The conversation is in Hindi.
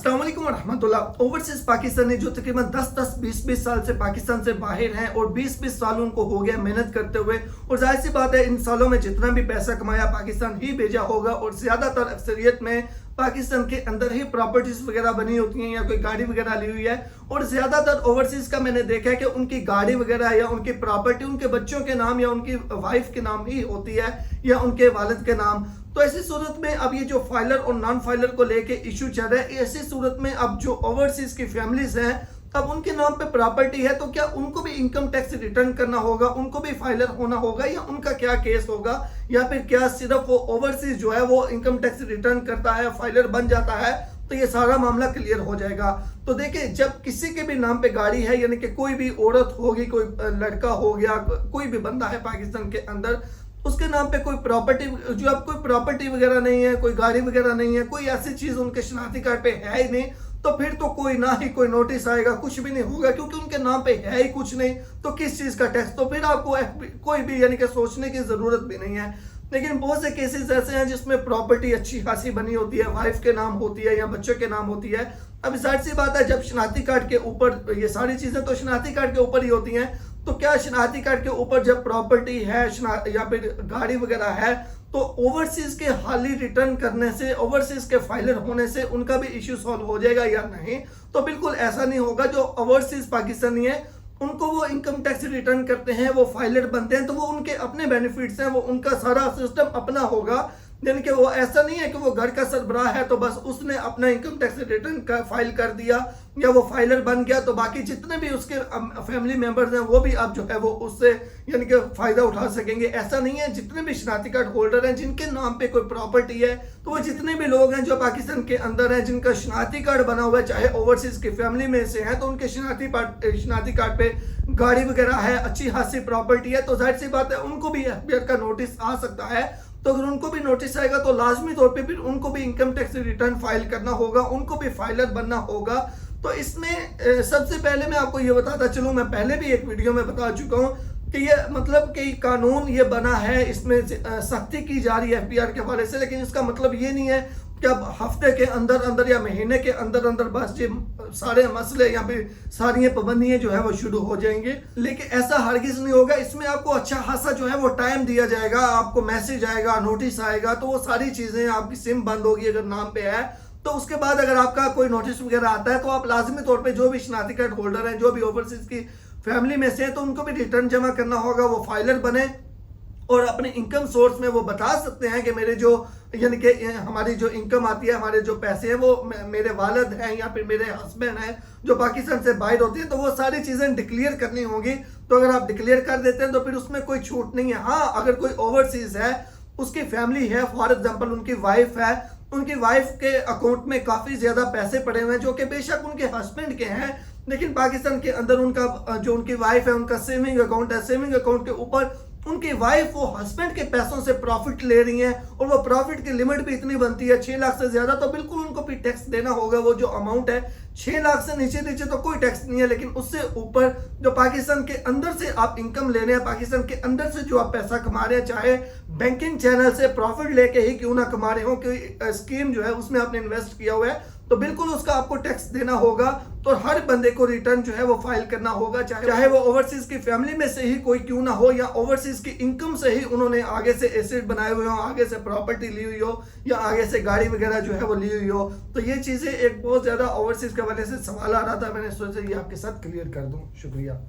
अस्सलाम वालेकुम रहमतुल्लाह। ओवरसीज पाकिस्तानी जो तकरीबन 10-10, 20-20 साल से पाकिस्तान से बाहर हैं और 20-20 साल उनको हो गया मेहनत करते हुए, और जाहिर सी बात है इन सालों में जितना भी पैसा कमाया पाकिस्तान ही भेजा होगा, और ज़्यादातर अक्सरियत में पाकिस्तान के अंदर ही प्रॉपर्टीज वगैरह बनी होती हैं या कोई गाड़ी वगैरह ली हुई है। और ज़्यादातर ओवरसीज का मैंने देखा है कि उनकी गाड़ी वगैरह या उनकी प्रॉपर्टी उनके बच्चों के नाम या उनकी वाइफ के नाम ही होती है या उनके वालिद के नाम। तो ऐसी सूरत में अब ये जो फाइलर और नॉन फाइलर को लेके इशू चल रहा है, ऐसी सूरत में अब जो ओवरसीज की फैमिलीज हैं अब उनके नाम पे प्रॉपर्टी है, तो क्या उनको भी इनकम टैक्स रिटर्न करना होगा, उनको भी फाइलर होना होगा, या उनका क्या केस होगा, या फिर क्या सिर्फ वो ओवरसीज जो है वो इनकम टैक्स रिटर्न करता है, फाइलर बन जाता है, तो ये सारा मामला क्लियर हो जाएगा। तो देखिए, जब किसी के भी नाम पे गाड़ी है, यानी कि कोई भी औरत होगी, कोई लड़का हो गया, कोई भी बंदा है पाकिस्तान के अंदर, उसके नाम पे कोई प्रॉपर्टी, जो अब कोई प्रॉपर्टी वगैरह नहीं है, कोई गाड़ी वगैरह नहीं है, कोई ऐसी चीज उनके शनाख्ती कार्ड पे है ही नहीं, तो फिर तो कोई ना ही कोई नोटिस आएगा, कुछ भी नहीं होगा, क्योंकि उनके नाम पे है ही कुछ नहीं, तो किस चीज का टैक्स। तो फिर आपको कोई भी यानी कि सोचने की जरूरत भी नहीं है। लेकिन बहुत से केसेस ऐसे हैं जिसमें प्रॉपर्टी अच्छी खासी बनी होती है, वाइफ के नाम होती है या बच्चों के नाम होती है। अब जाहिर सी बात है, जब शनाख्ती कार्ड के ऊपर ये सारी चीजें तो शनाख्ती कार्ड के ऊपर ही होती हैं, तो क्या शनाख्ती कार्ड के ऊपर जब प्रॉपर्टी है या फिर गाड़ी वगैरह है, तो ओवरसीज के हाली रिटर्न करने से, ओवरसीज के फाइलर होने से उनका भी इश्यू सॉल्व हो जाएगा या नहीं? तो बिल्कुल ऐसा नहीं होगा। जो ओवरसीज पाकिस्तानी है उनको वो इनकम टैक्स रिटर्न करते हैं, वो फाइलर बनते हैं, तो वो उनके अपने बेनिफिट्स हैं, वो उनका सारा सिस्टम अपना होगा। यानी कि वो ऐसा नहीं है कि वो घर का सरबराह है तो बस उसने अपना इनकम टैक्स रिटर्न फाइल कर दिया या वो फाइलर बन गया, तो बाकी जितने भी उसके फैमिली मेंबर्स हैं वो भी अब जो है वो उससे यानी कि फायदा उठा सकेंगे। ऐसा नहीं है। जितने भी शनाख्ती कार्ड होल्डर हैं जिनके नाम पे कोई प्रॉपर्टी है, तो वो जितने भी लोग हैं जो पाकिस्तान के अंदर हैं जिनका शनाख्ती कार्ड बना हुआ है, चाहे ओवरसीज की फैमिली में से हैं, तो उनके शनाख्ती कार्ड पे गाड़ी वगैरह है, अच्छी खासी प्रॉपर्टी है, तो जाहिर सी बात है उनको भी एफबीआर का नोटिस आ सकता है। तो अगर उनको भी नोटिस आएगा तो लाजमी तौर पे फिर उनको भी इनकम टैक्स रिटर्न फाइल करना होगा, उनको भी फाइलर बनना होगा। तो इसमें सबसे पहले मैं आपको ये बताता चलूं, मैं पहले भी एक वीडियो में बता चुका हूं कि ये मतलब कि कानून ये बना है, इसमें सख्ती की जा रही है एफबीआर के हवाले से, लेकिन इसका मतलब ये नहीं है कि अब हफ्ते के अंदर अंदर या महीने के अंदर अंदर बस ये सारे मसले या फिर सारी पाबंदियां जो है वो शुरू हो जाएंगे। लेकिन ऐसा हरगिज नहीं होगा। इसमें आपको अच्छा खासा जो है वो टाइम दिया जाएगा, आपको मैसेज आएगा, नोटिस आएगा, तो वो सारी चीजें, आपकी सिम बंद होगी अगर नाम पे है, तो उसके बाद अगर आपका कोई नोटिस वगैरह आता है तो आप लाजमी तौर पर जो भी शनाख्ती कार्ड होल्डर हैं, जो भी ओवरसीज की फैमिली में से, तो उनको भी रिटर्न जमा करना होगा, वो फाइलर बने और अपने इनकम सोर्स में वो बता सकते हैं कि मेरे जो यानी कि हमारी जो इनकम आती है, हमारे जो पैसे हैं वो मेरे वालिद हैं या फिर मेरे हस्बैंड हैं जो पाकिस्तान से बाहर होते हैं, तो वो सारी चीज़ें डिक्लेयर करनी होंगी। तो अगर आप डिक्लेयर कर देते हैं तो फिर उसमें कोई छूट नहीं है। हाँ, अगर कोई ओवरसीज है, उसकी फैमिली है, फॉर एग्जाम्पल उनकी वाइफ है, उनकी वाइफ के अकाउंट में काफ़ी ज़्यादा पैसे पड़े हुए हैं जो कि बेशक उनके हस्बैंड के हैं, लेकिन पाकिस्तान के अंदर उनका जो उनकी वाइफ है उनका सेविंग अकाउंट है, सेविंग अकाउंट के ऊपर उनकी वाइफ वो हस्बैंड के पैसों से प्रॉफिट ले रही हैं, और वो प्रॉफिट की लिमिट भी इतनी बनती है 6 लाख से ज्यादा, तो बिल्कुल उनको भी टैक्स देना होगा। वो जो अमाउंट है 6 लाख से नीचे तो कोई टैक्स नहीं है, लेकिन उससे ऊपर जो पाकिस्तान के अंदर से आप इनकम ले रहे हैं, पाकिस्तान के अंदर से जो आप पैसा कमा रहे हैं, चाहे बैंकिंग चैनल से प्रॉफिट लेके ही क्यों ना कमा रहे हो, कोई स्कीम जो है उसमें आपने इन्वेस्ट किया हुआ है, तो बिल्कुल उसका आपको टैक्स देना होगा। तो हर बंदे को रिटर्न जो है वो फाइल करना होगा, चाहे वो ओवरसीज की फैमिली में से ही कोई क्यों ना हो, या ओवरसीज की इनकम से ही उन्होंने आगे से एसेट बनाए हुए हो, आगे से प्रॉपर्टी ली हुई हो, या आगे से गाड़ी वगैरह जो है वो ली हुई हो। तो ये चीजें एक बहुत ज्यादा ओवरसीज के वजह से सवाल आ रहा था, मैंने सोचा ये आपके साथ क्लियर कर दूं। शुक्रिया।